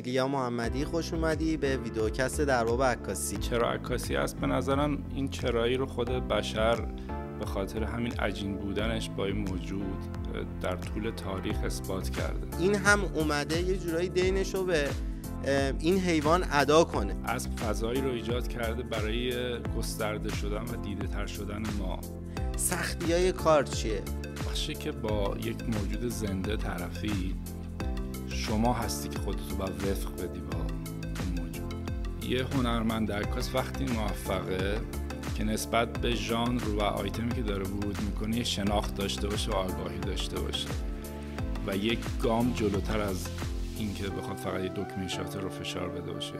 ایلیا محمدی، خوش اومدی به ویدیوکست در باب عکاسی. چرا عکاسی است؟ به نظرم این چرایی رو خود بشر به خاطر همین عجین بودنش با این موجود در طول تاریخ اثبات کرده. این هم اومده یه جورایی دینش رو به این حیوان ادا کنه. اسب فضایی رو ایجاد کرده برای گسترده شدن و دیده تر شدن ما. سختی‌های کار چیه؟ بخشی که با یک موجود زنده طرفی، شما هستی که خودتو باید وفق بدی با اون موجود. یه هنرمند عکاس وقتی موفقه که نسبت به ژانر و آیتمی که داره ورود میکنه یه شناخت داشته باشه و آگاهی داشته باشه و یک گام جلوتر از این که بخواد فقط یه دکمه شاتر رو فشار بده باشه.